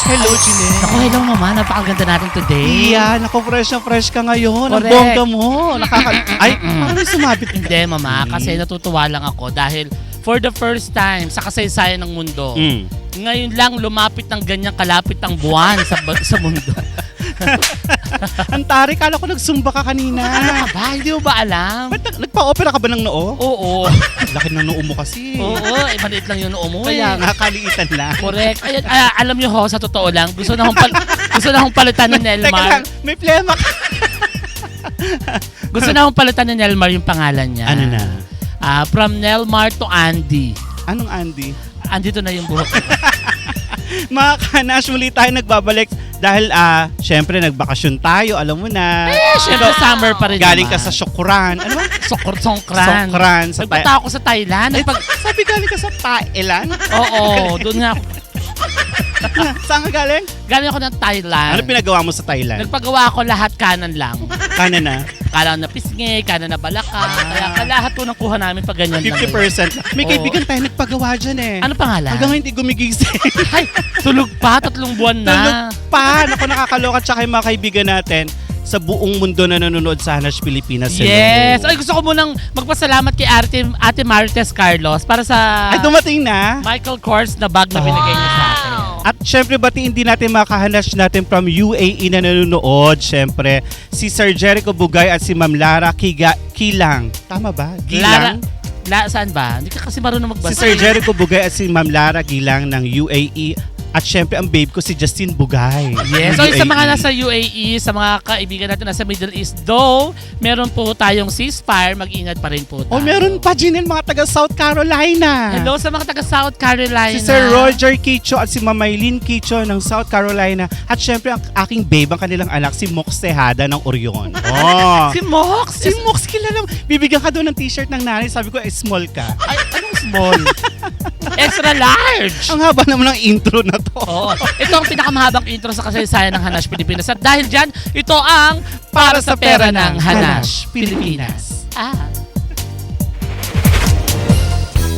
Hello, Jeanette. Naku, hello mama. Napakaganda natin today. Iya, naku, fresh na fresh ka ngayon. Ang Correct. bongga mo. Ay, parang may sumabit. Hindi mama, kasi natutuwa lang ako dahil for the first time sa kasaysayan ng mundo, ngayon lang lumapit ng ganyang kalapit ang buwan sa mundo. Ang tarik, kala ko nagsumba ka kanina. Ano ka ba? Hindi mo ba alam? Ba't nagpa-opera ka ba ng noo? Oo. Laki ng noo mo kasi. Oo, maliit lang yung noo mo Kaya nga, kaliitan lang. Correct. Ay, alam niyo ho, sa totoo lang, gusto na akong palitan ni Teka Nelmar. lang, may plema ka. Gusto na akong palitan ni Nelmar yung pangalan niya. Ano na? From Nelmar to Andy. Anong Andy? Andito na yung buhok ko. Mga kanash, muli tayo nagbabalik dahil syempre nagbakasyon tayo, alam mo na. Siyempre summer pa rin Galing naman. ka sa Syokran. Ano ba? Songkran. Songkran. Nagpunta ako sa Thailand. Sabi galing ka sa Thailand? Oo, doon nga ako. Saan ka galing? Galing ako ng Thailand. Ano pinagawa mo sa Thailand? Nagpagawa ako lahat kanan lang. Kanan na? Kanan na pisngi, kanan na balaka. Kaya lahat po nakuha namin pag ganyan lang. 50%. May Oo. kaibigan tayo nagpagawa dyan eh. Ano pangalan? Hanggang ngayon hindi gumigising. Ay, tulog pa, 3 buwan na. Tulog pa. Naku, nakakaloka. Tsaka yung mga kaibigan natin sa buong mundo na nanonood sa Hanash Pilipinas. Yes! Ay, gusto ko munang magpasalamat kay Ate Marites Carlos para sa Ay, dumating na. Michael Kors na bag na binigay niya sa akin. At syempre, batiin din natin mga kahanash natin from UAE na nanonood. Syempre, si Sir Jericho Bugay at si Ma'am Lara Kilang. Tama ba? Gilang? Saan ba? Hindi ka kasi marunong magbasa. Si Sir Jericho Bugay at si Ma'am Lara Gilang ng UAE. At syempre, ang babe ko si Justin Bugay. Yes. So, ng sa mga UAE. nasa UAE, sa mga kaibigan natin nasa Middle East, though, meron po tayong ceasefire, mag-ingat pa rin po tayo. Oh, meron pa Jinel, mga taga South Carolina. Hello sa mga taga South Carolina. Si Sir Roger Kicho at si Ma'am Maylene Kicho ng South Carolina. At syempre, ang aking babe, ang kanilang anak, si Mox Tejada ng Orion. Oh. Si Mox. Si Mox, kilala mo. Bibigyan ka doon ng t-shirt ng nanay. Sabi ko, small ka. Ay, anong small? Extra large. Ang haba naman ng intro na to. Oo. Ito ang pinakamahabang intro sa kasaysayan ng Hanash Pilipinas. At dahil dyan, ito ang Para sa Pera ng Hanash Pilipinas.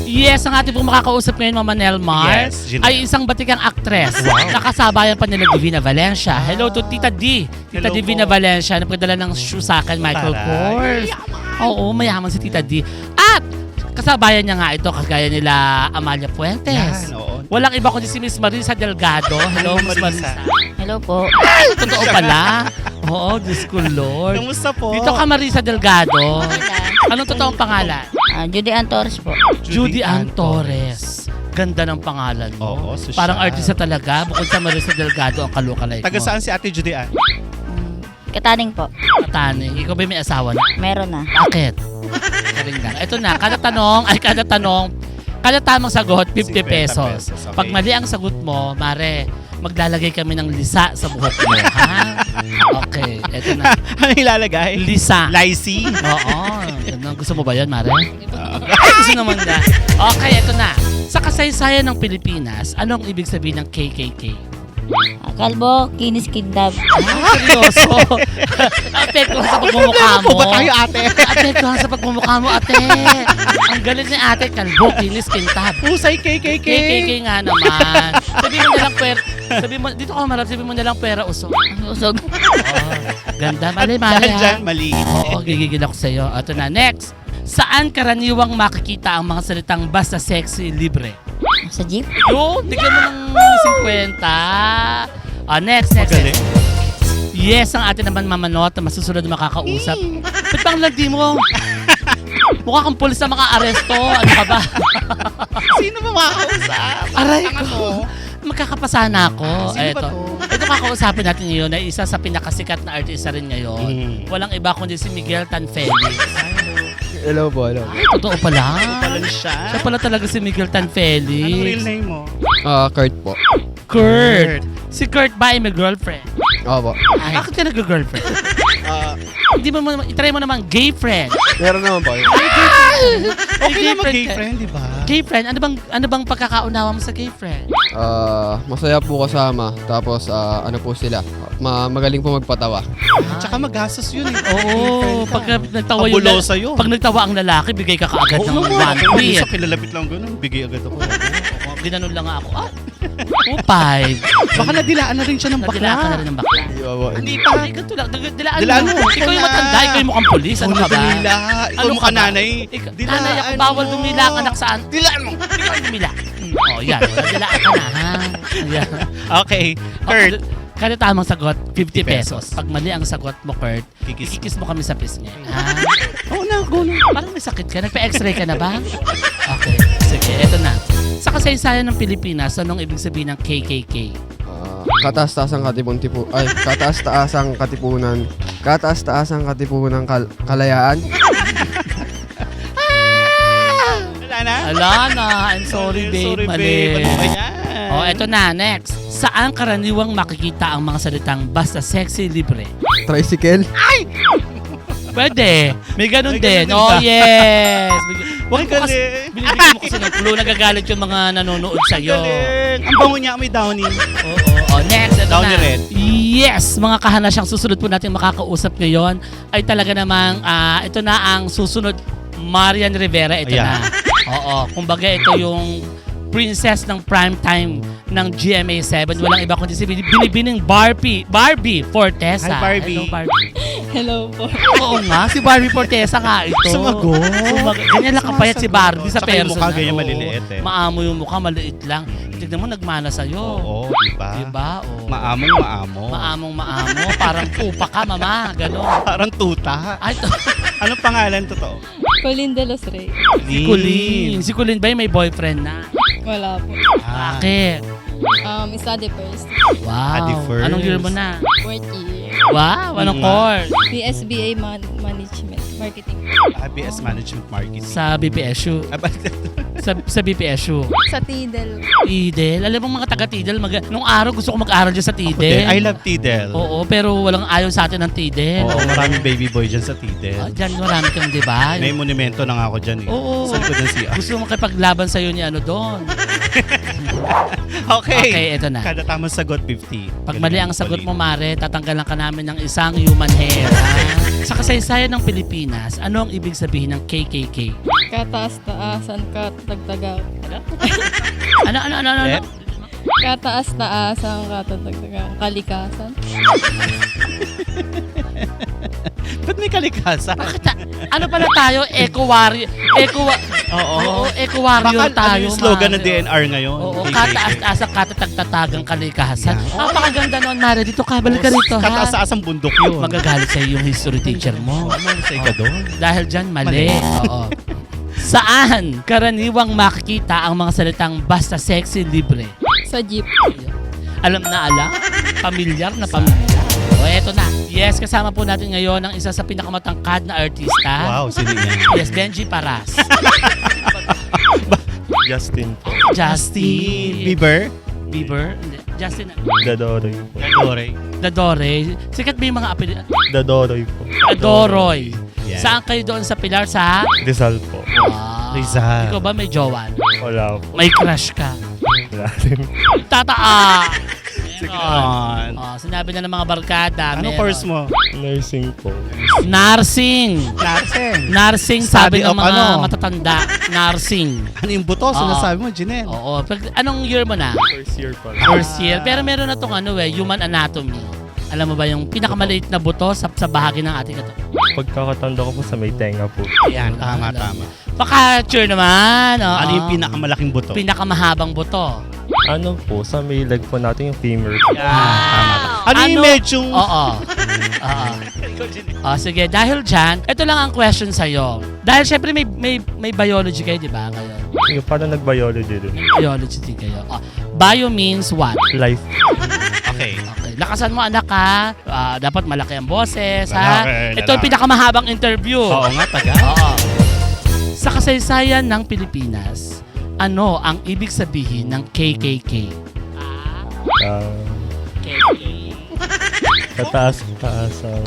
Yes, ang ating pong makakausap ngayon, Mama Nelmar, Yes, Gina. ay isang batikang actress. Wow. Nakasabayan pa nila Divina Valencia. Hello to Tita D. Tita Hello Divina po. Valencia, nagpadala ng shoe sa akin, Michael Taray. Kors. Oo, mayaman si Tita D. At kasabayan niya nga ito, kagaya nila Amalia Fuentes. Yan, oo. Walang iba kundi si Miss Marisa Delgado. Hello, Hello, Miss Marisa. Marisa. Hello po. Totoo pala. Oo, Diyos ko Lord. Kamusta po? Dito ka Marisa Delgado. Anong totoong pangalan? Judy Ann Torres po. Judy Ann Torres. Ganda ng pangalan mo. Oo, sosyal. Parang artista talaga. Bukod sa Marisa Delgado, ang kalukalike mo. Taga saan si Ate Judy Ann? Kataning po. Kataning. Ikaw ba may asawa na? Meron na. Bakit? Galing lang. Ito na, kada tanong, kada tamang sagot, 50 50 pesos. pesos, okay. Pag mali ang sagot mo, mare, maglalagay kami ng lisa sa buhok mo. Ha? Okay, ito na. Ano ilalagay? Lisa. Lycee? Oo. Ganun. Gusto mo ba yan, Mare? Gusto naman na. Okay, ito na. Sa kasaysayan ng Pilipinas, anong ibig sabihin ng KKK? Kalbo, kinis kidnap. Seryoso? Apektuhan sa pagmumukha mo. Po ba tayo, ate? Apektuhan sa pagmumukha mo, ate. Ang galit ni ate, kalbo, kinis, kintab. Pusay KKK. KKK nga naman. Sabihin mo na lang pera. Dito ka marap, sabihin mo na lang pera usok. Usog. Oh, ganda. Mali, Dahil ha? dyan, mali. Oo, gigigil ako sa'yo. Ito na, next. Saan karaniwang makikita ang mga salitang basta sexy libre? Sa jeep. Yun, tignan mo ng 50. Next. Magaling. Yes, ang atin naman mamanot na masusunod na makakausap. Ba't bang lagdi mo? Mukha kang pulis na maka-aresto. Ano ka ba? Sino ba makakausap? Aray Ang ko. Magkakapasa na ako. Sino ba to? Ito kakausapin natin ngayon ay isa sa pinakasikat na artista rin ngayon. Walang iba kundi si Miguel Tan Felix. Hello po, hello. Ay, totoo pala. Palan siya. Siya pala talaga si Miguel Tan Felix. Anong real name mo? Kurt po. Kurt. Si Kurt ba ay may girlfriend? Opo. Bakit ka nag-girlfriend? Hindi mo, itry mo naman gay friend. Meron naman po. Okay Gay naman friend gay ka. friend, di ba? Gay friend? Ano bang pagkakaunawa mo sa gay friend? Masaya po kasama. Tapos, ano po sila. Magaling po magpatawa. Tsaka magastos yun eh. Oo, pag nagtawa yung Pabulo sa'yo. pag nagtawa ang lalaki, bigay ka kaagad Oo ng naman. 1 Ako, bit. sa pinalapit lang ganun, bigay agad ako. Ginanon lang ako. 2.5. Baka nadilaan na rin siya ng Nadilaan ka na bakla. rin ng bakla. Hindi pa. Ay, ganito lang. Dilaan Dilaan mo. mo. Ikaw yung Ikaw na. matanda. Ikaw yung mukhang pulis. Ano ka ba? Dumila. Ikaw Ano mukha ka ba? nanay. Nanay ako, bawal dumila ang anak saan. Dilaan mo. Ikaw ang dumila. Oh, yan. Dilaan ka na, ha? Yan. Okay, Kurt. Kada tamang sagot, 50 pesos. Pag mali ang sagot mo, Kurt, Kikis. ikikis mo kami sa pisngi. Ha? Oo na, go na. Parang may sakit ka. Nagpa-x-ray ka na ba? Okay. Sige, eto na. Sa kasaysayan ng Pilipinas, anong ibig sabihin ng KKK? Kataas-taasang katipuntipu... Ay, kataas-taasang katipunan. Kataas-taasang katipunan kalayaan. Wala na? Ala na. I'm sorry, babe. Mali. Ano ba yan? Oh, eto na. Next. Saan karaniwang makikita ang mga salitang basta sexy libre? Tricycle. Pwede. May ganun May din. ganun din Oh, ba? yes. Huwag Huwag mo kasi, galing. binibigyan mo kasi ng clue. Nagagalit yung mga nanonood sa'yo. Galing. Ang bango niya, may downy. Oo. Oh, next. Ito Downy na. red. Yes. Mga kahanasyang susunod po natin makakausap ngayon ay talaga namang ito na ang susunod. Marian Rivera. Ito Ayan. na. Oo. Kumbaga ito yung princess ng prime time ng GMA7. Walang iba kundi si binibining Barbie Fortesa. Hi, Barbie. Hello, Barbie. Hello po. Oo nga, si Barbie Fortesa nga ito. Sumagot. Ganyan lang kapayat si Barbie sa Tsaka yung person. mukha ganyan maliliit eh. Maamo yung mukha, maliit lang. Tignan mo, nagmana sa'yo. Oo, diba? Diba? Oo. Maamong. Maamong. Parang pupa ka, mama. Ganon. Parang tuta. Ay, Anong pangalan totoo? Colin De Los Reyes. si Colleen. Si Colleen ba yung may boyfriend na? Wala po. Ah, Bakit? Study first. Wow. Adi first. Anong year mo na? Fourth year. Wow, anong Mm. course? PSBA Management Marketing. ABS Management Marketing. Sa BPSU. Sa BPSU. Sa Tidal. Tidel. Alam mo mga taga-Tidel, nung araw gusto ko mag-aral dyan sa Ako din. Tidel. I love Tidel. Oo, pero walang ayaw sa atin ng Tidel. Oo, maraming baby boy dyan sa Ah, Tidel. dyan marami kang, di ba? May monumento na nga ako dyan eh. Oo. Sa likod ng CR. Gusto mo makipaglaban sa'yo ni ano doon. Okay. Okay, ito na. Kada tamang sagot, 50. Pag mali ang sagot mo, Mare, tatanggalan ka namin ng isang human hair. Ha? Sa kasaysayan ng Pilipinas, ano ang ibig sabihin ng KKK? Kataas-taasan katagtagan. Ano? Let? Kataas-taasan katagtagan. Kalikasan. Ba't may kalikasan? Bakit? Ano pala tayo? Eco-warrior. Oo. Eco-warrior Baka tayo, ano yung slogan ng Mare. DNR ngayon? Oo, KKK. kataas-taasang katatagtatagang kalikasan. Yeah. Napakaganda noon, Mare. Dito ka, balik ka rito, ha? Kataas-taasang bundok yun. Magagalit sa'yo yung history teacher mo. Sa ka doon. Dahil dyan, mali. Oo. Saan karaniwang makikita ang mga salitang basta sexy libre? Sa jeep. Alam na alam? Pamilyar na pamilyar. O, eto na. Yes, kasama po natin ngayon ang isa sa pinakamatangkad na artista. Wow, sino yan? Yes, Benji Paras. Justin po. Justin. Bieber? Bieber? Hindi. Justin. Dadoroy po. Dadore. Dadore. Sikat ba yung mga apelido? Dadoroy po. Dadoroy. Yan. Saan kayo doon sa pilar sa? Rizal po. Wow. Rizal. Ikaw ba may jowan? Wala po. May crush ka? Wala rin. Tataa! Sige Meron. on. Oh, sinabi na ng mga barkada. Anong meron. course mo? Nursing po. Nursing. Nursing. Nursing, Study sabi ng of mga ano? matatanda. Nursing. Ano yung buto? Sinasabi mo, Jinel? Oo. Anong year mo na? First year po. First year. Pero meron na itong human anatomy. Alam mo ba yung pinakamaliit na buto sa bahagi ng ating ito? Pagkakatanda ko po sa may tenga po. Yan, tama. Paka-sure naman. Oo. Ano yung pinakamalaking buto? Pinakamahabang buto. Ano po, sa may leg po natin yung femur po. Yan, tama. Ano yung medyong... Oo. Oo. Oh, sige, dahil dyan, ito lang ang question sa'yo. Dahil syempre may biology kayo, di ba, ngayon? Yung parang nag-biology din. Biology din kayo. Oh, bio means what? Life. Okay. Okay. Lakasan mo, anak, ha? Dapat malaki ang boses, ha? Malaki, Ito ang pinakamahabang interview. Oo nga, taga. Oo. Sa kasaysayan ng Pilipinas, ano ang ibig sabihin ng KKK? Kataas-taasan.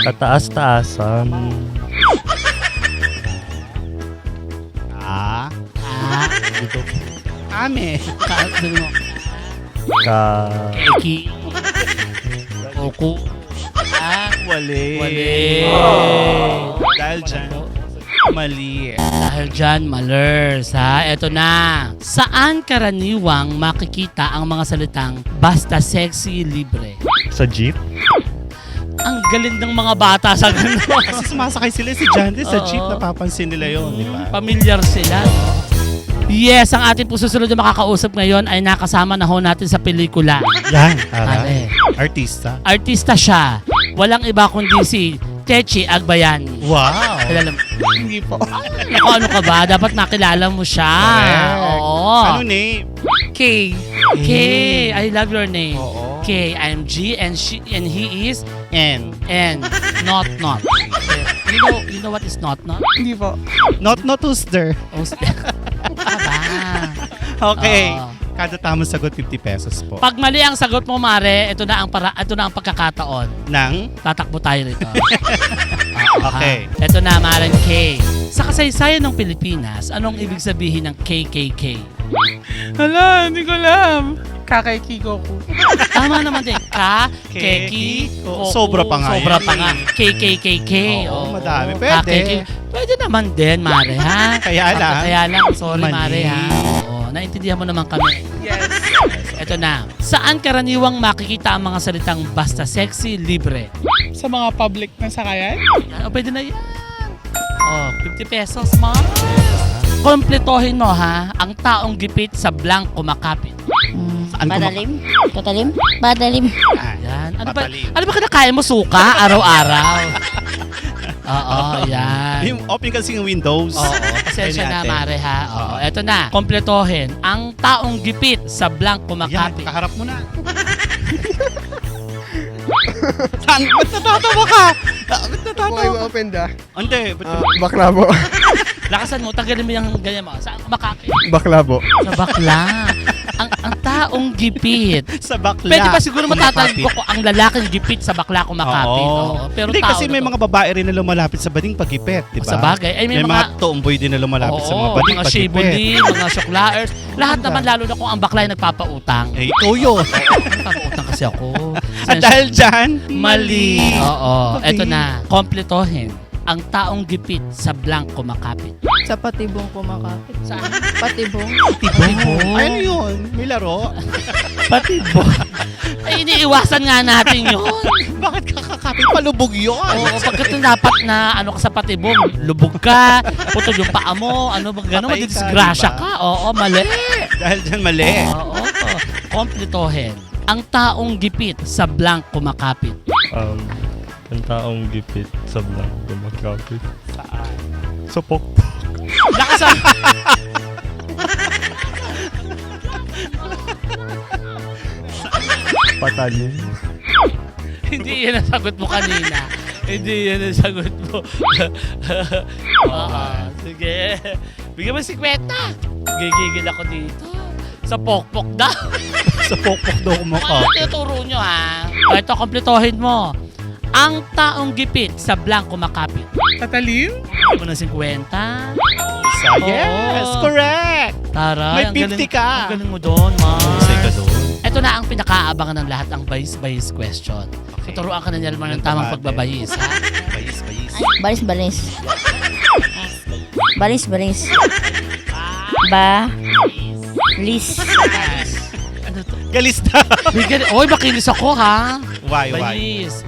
Kataas-taasan. Dito po. Ame. Sabi mo, Ka... Keki. Oku. Wali. Wali. Dahil dyan. Mali. Dahil dyan, malers ha. Eto na. Saan karaniwang makikita ang mga salitang basta sexy, libre? Sa jeep. Ang galing ng mga bata sa ganun. Kasi sumasakay sila si Jandy sa Oo. jeep, napapansin nila yun, di ba? Familiar sila. No? Yes, ang ating po susunod na makakausap ngayon ay nakasama na ho natin sa pelikula. Yan, Pare. Artista. Artista siya. Walang iba kundi si Chechi Agbayani. Wow. Kilala mo? Hindi po. Naku, ano ka ba? Dapat makilala mo siya. Correct. Oo. Ano name? K. K. I love your name. Oo. K. I'm G and he is N. N. Not. You know what is not? Hindi po. Not who's there. Oh, ano ba? Okay. Oo. Kada tamang sagot, 50 pesos po. Pag mali ang sagot mo, Mare, ito na ang pagkakataon. Nang? Tatakbo tayo rito. Okay. Ito na, Maren K. Sa kasaysayan ng Pilipinas, anong ibig sabihin ng KKK? Hala, hindi ko alam. Kakaikiko ko. Tama naman din. Keki. Sobra pa nga Sobra yan pa eh. nga. KKKK. Oo, madami. Pwede. Kakeki. Pwede naman din, Mare, ha? Kaya lang. Kaya lang. Sorry, Mali. Mare, ha? Oo, naintindihan mo naman kami. Yes. Ito na. Saan karaniwang makikita ang mga salitang basta sexy, libre? Sa mga public na sakayan? Yan, pwede na yan. 50 pesos, ma. Kompletohin mo, ha? Ang taong gipit sa blanco makapit. Saan ko Madalim? Katalim? Madalim. Yan. Patalim. Ano ba kinakain mo? Suka? Araw-araw? Oo, yan. Yung open kasi yung windows. Oo, pasensya Ayun na, natin. Mare, ha? Oo, eto na. Kompletohin. Ang taong gipit sa blanco Yan, makapit. kaharap mo na. Saan? Ba't natatawa ka? Ba't Po natatawa kayo ka? open da. Hindi. Ba't Bakla po. Lakasan mo, tanggalin mo yung ganyan mo. Saan makapit? Bakla po. Sa bakla. ang taong gipit. sa bakla? Pwede ba siguro matatag kumakapit? ko kung ang lalaking gipit sa bakla kumakapit? Oo. Pero Hindi, tao kasi na may to. mga babae rin na lumalapit sa bading pagipit, di ba? Sa bagay. Ay, May mga tomboy din na lumalapit sa mga Oo, bading mga pagipit. shibuli, mga suklaers. Lahat naman, lalo na kung ang bakla ay nagpapautang. Eh, ikaw yun. Nagpapautang kasi ako. At dahil dyan, Mali. Oo. Sabi. Eto na. Kompletohin. Ang taong gipit sa blanco makapit. Sa patibong kumakapit. Saan? Patibong. Patibong. Ay, ano yun? May laro? Patibong. Ay, iniiwasan nga natin yun. Bakit kakakapit? Palubog yun. Oo, pagkat dapat na ano ka sa patibong, lubog ka, putol yung paa mo, ano ba gano'n, Patay ka, madidisgrasya diba? ka. Oo, mali. Dahil dyan, mali. Oo. Kompletohin. Ang taong gipit sa blanco makapit. Ang taong gipit sa blanco makapit. Saan? Sa pokpok. Lakasan. Patalim. Hindi yan ang sagot mo kanina. Hindi yan ang sagot mo. Oo, sige. Bigyan mo 50. Gigigil ako dito. Sa pokpok daw. Sa pokpok daw Kung ano kumakapit. tinuturo nyo, ha? O, ito, kompletohin mo. Ang taong gipit sa blanco makapit. Tatalim? Bigyan mo ng 50. Isa. Yes, Oo. correct. Taray, May ang galing- 50 ka. Ang galing mo doon, ma. Husay ka doon. Ito na ang pinakaabangan ng lahat, ang bayis-bayis question. Okay. Tuturuan ka na niya naman ng tamang Natin. pagbabayis, ha? Bayis, bayis. Baris, baris. Baris, baris. Ba? Lis. Ano to? Galis na. Oy, makinis ako, ha? Why? Bayis.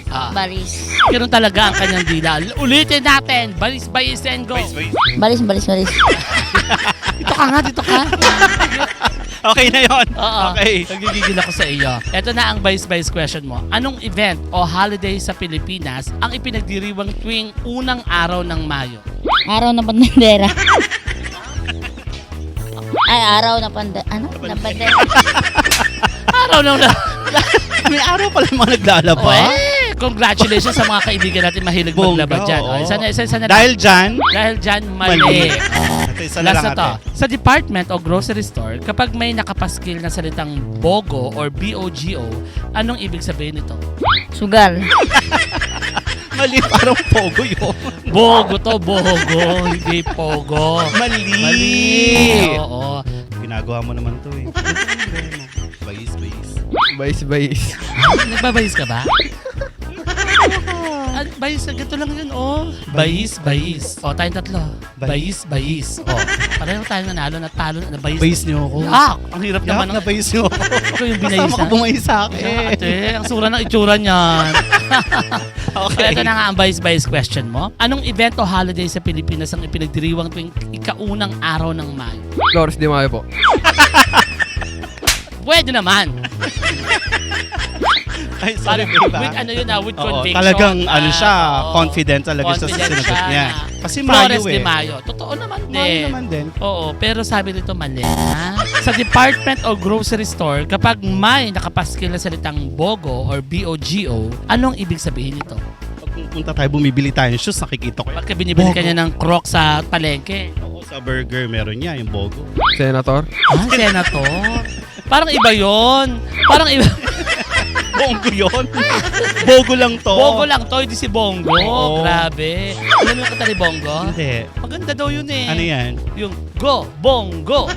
Ah, Baris. ganun talaga ang kanyang dila. Ulitin natin. Bayis, and go. Bayis, bayis. Baris, baris, baris. Dito ka nga, dito ka. Okay na yun. Oo. Okay. Nagigigil ako sa iyo. Ito na ang bayis question mo. Anong event o holiday sa Pilipinas ang ipinagdiriwang tuwing unang araw ng Mayo? Araw na bandera. Ay, araw na ano? Na bandera. Araw ng May araw pala yung mga naglalaba. congratulations sa mga kaibigan natin mahilig Bongga, maglaba dyan. oo. Isa na Dahil dyan, Dahil dyan, mali. mali. Ito, isa na Last lang na to. ate. Sa department o grocery store, kapag may nakapaskil na salitang BOGO or BOGO, anong ibig sabihin nito? Sugal. Mali, parang pogo yun. BOGO to, BOGO, hindi POGO. Mali. Oo. Ginagawa mo naman to eh. Bayis, bayis. Bayis-bayis. Nagbabayis ka ba? bayis, ganito lang yun, oh. Bayis. O, tayong tatlo. Bayis. O, pareho tayo nanalo, natalo, nabayis. Bayis niyo ako. Ang hirap naman. na bayis niyo ako. Ito yung Kasama binayis ko bumayis sa akin. Ate, ang sura ng itsura niyan. Okay. Ito na nga ang bayis question mo. Anong event o holiday sa Pilipinas ang ipinagdiriwang tuwing ikaunang araw ng Mayo? Flores de Mayo po. Pwede naman. Ay, sorry, Parang babe. with ano yun with Oo, conviction. talagang ano siya, oo. confident talaga siya sa Confident sinagot siya niya. na Kasi Flores Mayo de eh. Mayo. Totoo naman Mayo din. naman din. Oo, pero sabi nito mali. Ha? Sa department o grocery store, kapag may nakapaskil na salitang BOGO or BOGO, anong ibig sabihin nito? Pag pupunta tayo, bumibili tayo ng shoes, nakikita ko. Pagka binibili Bogo. ka niya ng Crocs sa palengke. Oo, sa burger, meron niya, yung bogo. Senator. Senator. Parang iba yon. Parang iba. Bongo yun. Bogo lang to. Bongo lang to, hindi si Bongo. Oo. Grabe. Alam mo yung kanta ni Bongo? Hindi. Maganda daw yun eh. Ano yan? Yung Go, Bongo.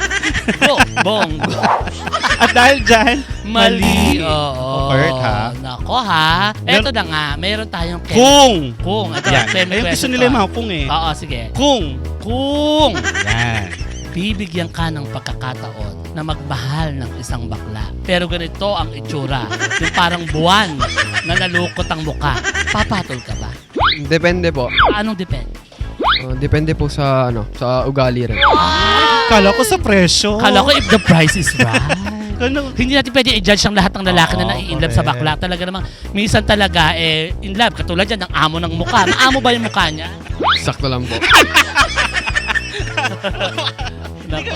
Go, Bongo. At dahil dyan, Mali. Oo. Hurt, ha? Nako ha. Eto na nga, meron tayong Kung! Kung. Ito, Yan. Kemi Ayun, gusto question nila to, yung mga kung eh. Oo, sige. Kung! Kung Yan. bibigyan ka ng pagkakataon na magmahal ng isang bakla. Pero ganito ang itsura. Yung parang buwan na nalukot ang muka. Papatol ka ba? Depende po. Anong depende? Depende po sa sa ugali rin. Kala ko sa presyo. Kala ko if the price is right. Kala- Hindi natin pwede i-judge ang lahat ng lalaki na Oo, nai-inlove sa correct. bakla. Talaga namang, minsan talaga, in love. Katulad yan, ng amo ng mukha. Maamo ba yung mukha niya? Sakto lang po.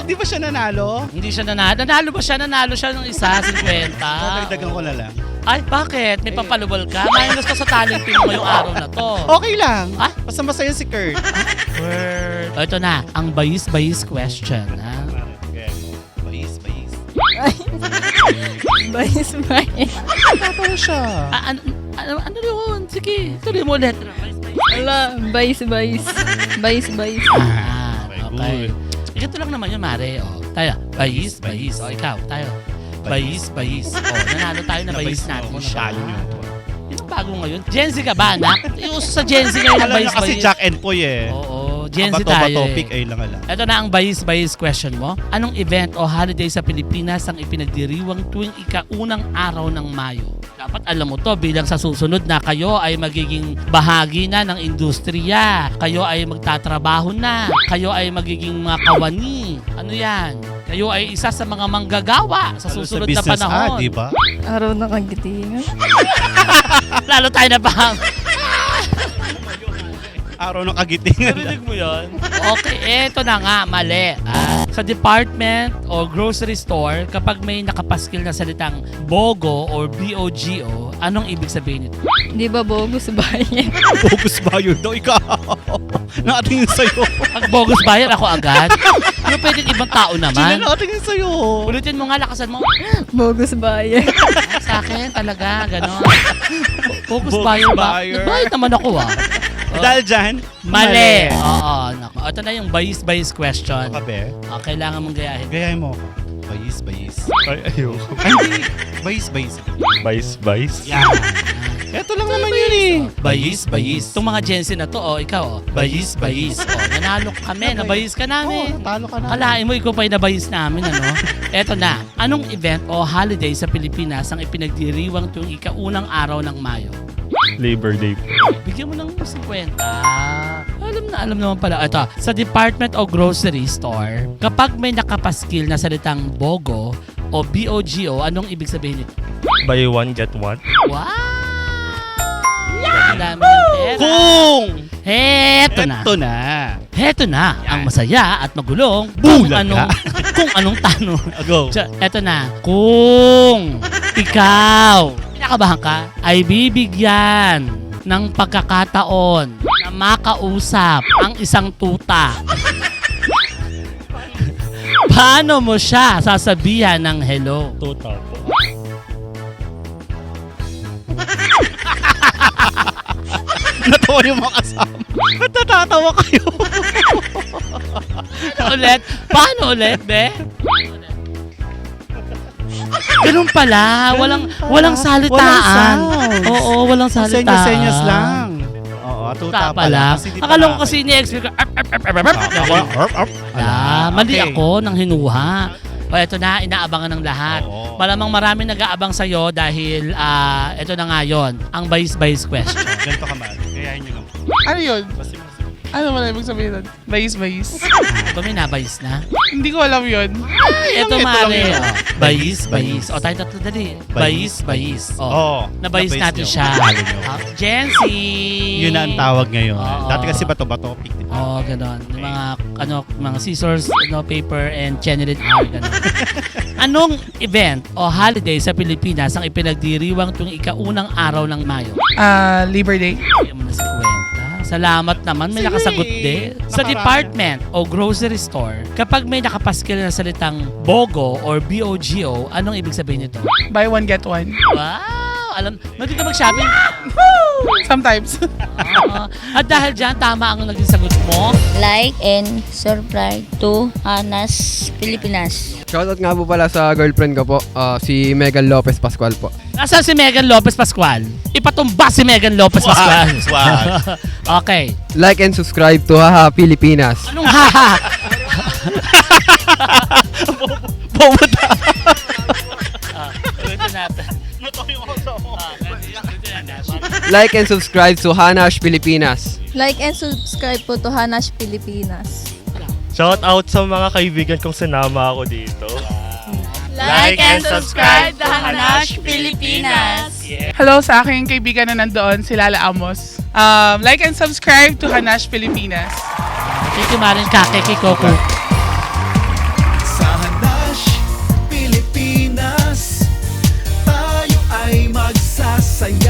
Di ba siya nanalo? Hindi siya nanalo. Nanalo ba siya? Nanalo siya ng isa, 50. Dagdagan ko na lang. Ay, bakit? May pampalubol ka? Minus ka sa talenting mo yung araw na to. Okay lang. Ah? Basta masaya si Kurt. Word. O, ito na, ang bayis-bayis question. Ha? Bayis. Bayis. Tatawa siya. Ano yun? Sige, tuloy mo ulit. Wala, bayis. Okay. Ito lang naman yun, Mare. O, tayo, bayis. O, ikaw, tayo. Bayis. O, nanalo tayo na bayis natin siya. Natalo niyo. Yun ang bago ngayon. Gen Z ka ba, anak? Iuso sa Gen Z ngayon ang Alam niya kasi bayis-bayis. Jack and Poy eh. Oo, Gen Z Bato-bato tayo topic eh. ay lang alam. Ito na ang bayis-bayis question mo. Anong event o holiday sa Pilipinas ang ipinagdiriwang tuwing ikaunang araw ng Mayo? Dapat alam mo to bilang sa susunod na kayo ay magiging bahagi na ng industriya. Kayo ay magtatrabaho na. Kayo ay magiging mga kawani. Ano yan? Kayo ay isa sa mga manggagawa sa Lalo susunod sa na business, panahon. di ba? Araw na kagitingan. Lalo tayo na pang. Araw ng kagitingan. Narinig mo yun? Okay, eto na nga, mali. Sa department o grocery store, kapag may nakapaskil na salitang BOGO or BOGO, anong ibig sabihin nito? Di ba bogus bayan? Bogus buyer daw ikaw. Nakatingin sa'yo. Pag bogus buyer, ako agad. Ano pwede ibang tao Sila naman? nakatingin sa'yo. Ulitin mo nga, lakasan mo. Bogus bayan. Sa akin, talaga, gano'n. Bogus Bogus buyer ba? buyer. Nagbayad naman ako Dahil dyan, Mali. Oo, nako. Ito na yung bayis-bayis question. Kabe, Kailangan mong gayahin. gayahin mo ako. Bayis. Ay, ayoko. Ay, hindi. Bayis. Bayis. Yan. Ito lang naman yun eh. Bayis. Itong mga Gen Z na to, ikaw, bayis. Nanalo kami, nabayis ka Oo, namin. talo ka na. Kalain mo, ikaw pa yung nabayis namin, ano? Eto na, anong event o holiday sa Pilipinas ang ipinagdiriwang tuwing ikaunang araw ng Mayo? Labor Day po. Bigyan mo ng 50. Alam naman pala. Ito, sa department o grocery store, kapag may nakapaskil na salitang BOGO o BOGO, anong ibig sabihin nito? Buy one, get one. Wow! Ang dami ng pera. Kung Heto na. ito na. Heto na ang masaya at magulong Bulaga. kung anong tanong. Go. Eto na. Kung ikaw, pinakabahan ka, ay bibigyan ng pagkakataon na makausap ang isang tuta. Paano mo siya sasabihan ng hello? Tuta po. Natawa yung mga kasama. Ba't natatawa kayo? Ulit? Paano ulit, be? Ganun pala. Walang salitaan. Walang sounds. Oo, walang salitaan. Senyas lang. tuta pala. Kasi di Akala ko pa kasi ni-expect ko. Ala, Mali okay. ako nang hinuha. O eto na, inaabangan ng lahat. Oo. Malamang marami nag-aabang sa'yo dahil eto na nga yun, ang bayis-bayis question. Ganito ka man. Kayahin nyo lang. Ano yun? Basta Ano wala ibig sabihin nun? Bayis-bayis. Ito may nabayis na. Hindi ko alam yun. Ito ito mare. lang yun. Bayis-bayis. O tayo tatlo dali. Bayis-bayis. O. Nabayis natin siya. Jency! Yun na ang tawag ngayon. Oo. Dati kasi bato-bato. Oo, ganon. Yung mga scissors, paper, and generate ganon. Anong event o holiday sa Pilipinas ang ipinagdiriwang tuwing ikaunang araw ng Mayo? Labor Day. Hindi mo na si Kwenta. Salamat naman, may Sige. nakasagot din. Sa Nakarami. department o grocery store, kapag may nakapaskil na salitang BOGO or BOGO, anong ibig sabihin nito? Buy one, get one. Wow! Alam, hindi ka mag-shopping? Sometimes. At dahil dyan, tama ang naging sagot mo. Like and subscribe to Hanas Pilipinas. Shoutout nga po pala sa girlfriend ko po, si Megan Lopez Pascual po. Nasaan si Megan Lopez Pascual? Ipatumba si Megan Lopez Pascual. Swag. Okay. Like and subscribe to Haha Pilipinas. Anong haha? Pumunta. Ulitin natin. Like and subscribe to Hanash Pilipinas. Like and subscribe po to Hanash Pilipinas. Shout out sa mga kaibigan kong sinama ako dito. Like and subscribe to Hanash Pilipinas. Hello sa aking kaibigan na nandoon, si Lala Amos. Like and subscribe to Hanash Pilipinas. Thank you, Marin Kake Kikoku. Sa Hanash Pilipinas, tayo ay magsasaya.